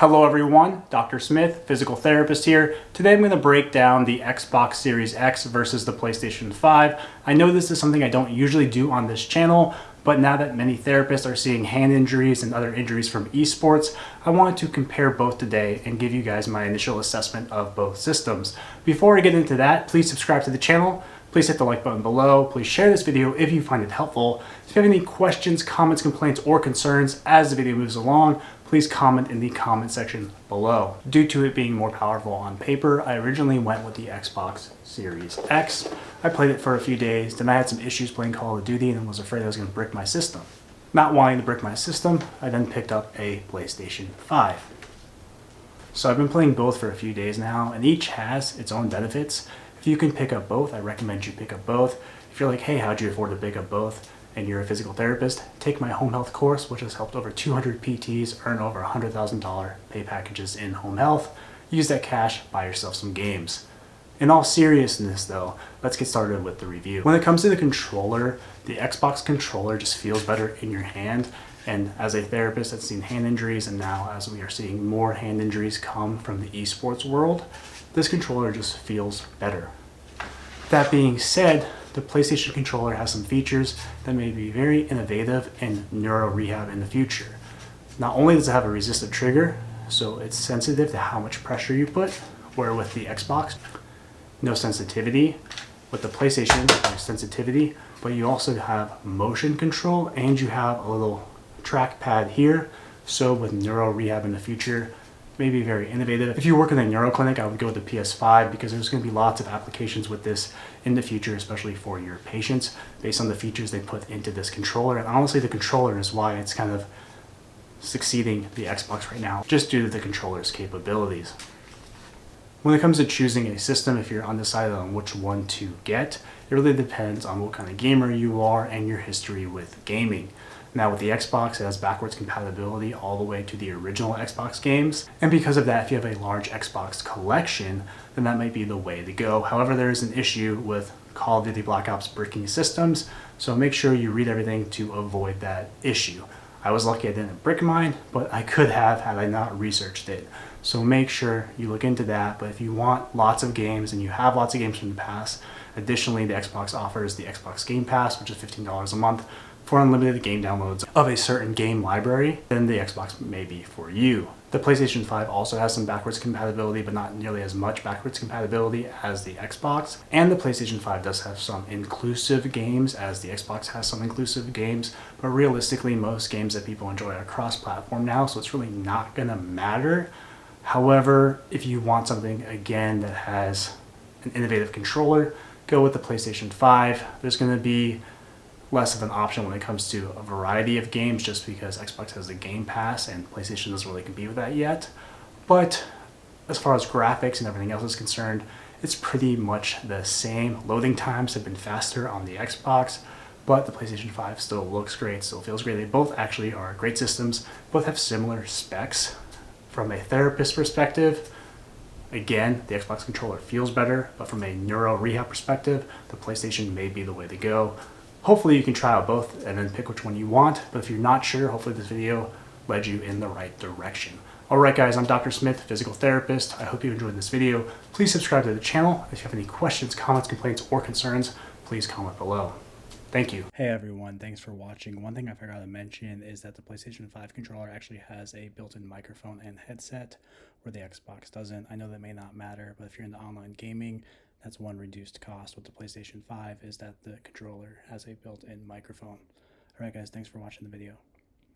Hello everyone, Dr. Smith, physical therapist here. Today I'm going to break down the Xbox Series X versus the PlayStation 5. I know this is something I don't usually do on this channel, but now that many therapists are seeing hand injuries and other injuries from esports, I wanted to compare both today and give you guys my initial assessment of both systems. Before I get into that, please subscribe to the channel. Please hit the like button below. Please share this video if you find it helpful. If you have any questions, comments, complaints, or concerns as the video moves along, please comment in the comment section below. Due to it being more powerful on paper, I originally went with the Xbox Series X. I played it for a few days, then I had some issues playing Call of Duty and was afraid I was going to brick my system. Not wanting to brick my system, I then picked up a PlayStation 5. So I've been playing both for a few days now, and each has its own benefits. If you can pick up both, I recommend you pick up both. If you're like, hey, how'd you afford to pick up both? And you're a physical therapist, take my home health course, which has helped over 200 PTs earn over $100,000 pay packages in home health. Use that cash, buy yourself some games. In all seriousness though, let's get started with the review. When it comes to the controller, the Xbox controller just feels better in your hand. And as a therapist that's seen hand injuries, and now as we are seeing more hand injuries come from the esports world, this controller just feels better. That being said, the PlayStation controller has some features that may be very innovative in neuro rehab in the future. Not only does it have a resistive trigger, so it's sensitive to how much pressure you put, where with the Xbox, no sensitivity. With the PlayStation, there's sensitivity, but you also have motion control and you have a little trackpad here. So with neuro rehab in the future, maybe very innovative. If you work in a neuro clinic, I would go with the PS5 because there's going to be lots of applications with this in the future, especially for your patients, based on the features they put into this controller. And honestly, the controller is why it's kind of succeeding the Xbox right now, just due to the controller's capabilities. When it comes to choosing a system, if you're undecided on which one to get, it really depends on what kind of gamer you are and your history with gaming. Now with the Xbox, it has backwards compatibility all the way to the original Xbox games. And because of that, if you have a large Xbox collection, then that might be the way to go. However, there is an issue with Call of Duty Black Ops bricking systems, so make sure you read everything to avoid that issue. I was lucky I didn't brick mine, but I could have had I not researched it. So make sure you look into that. But if you want lots of games and you have lots of games from the past, additionally, the Xbox offers the Xbox Game Pass, which is $15 a month, for unlimited game downloads of a certain game library, then the Xbox may be for you. The PlayStation 5 also has some backwards compatibility, but not nearly as much backwards compatibility as the Xbox. And the PlayStation 5 does have some inclusive games, as the Xbox has some inclusive games, but realistically, most games that people enjoy are cross-platform now, so it's really not gonna matter. However, if you want something, again, that has an innovative controller, go with the PlayStation 5. There's gonna be less of an option when it comes to a variety of games, just because Xbox has the Game Pass and PlayStation doesn't really compete with that yet. But as far as graphics and everything else is concerned, it's pretty much the same. Loading times have been faster on the Xbox, but the PlayStation 5 still looks great, still feels great. They both actually are great systems, both have similar specs. From a therapist perspective, again, the Xbox controller feels better, but from a neuro rehab perspective, the PlayStation may be the way to go. Hopefully you can try out both and then pick which one you want, but if you're not sure, hopefully this video led you in the right direction. Alright guys, I'm Dr. Smith, physical therapist. I hope you enjoyed this video. Please subscribe to the channel. If you have any questions, comments, complaints, or concerns, please comment below. Thank you. Hey everyone, thanks for watching. One thing I forgot to mention is that the PlayStation 5 controller actually has a built-in microphone and headset, where the Xbox doesn't. I know that may not matter, but if you're into online gaming, that's one reduced cost with the PlayStation 5, is that the controller has a built-in microphone. Alright guys, thanks for watching the video.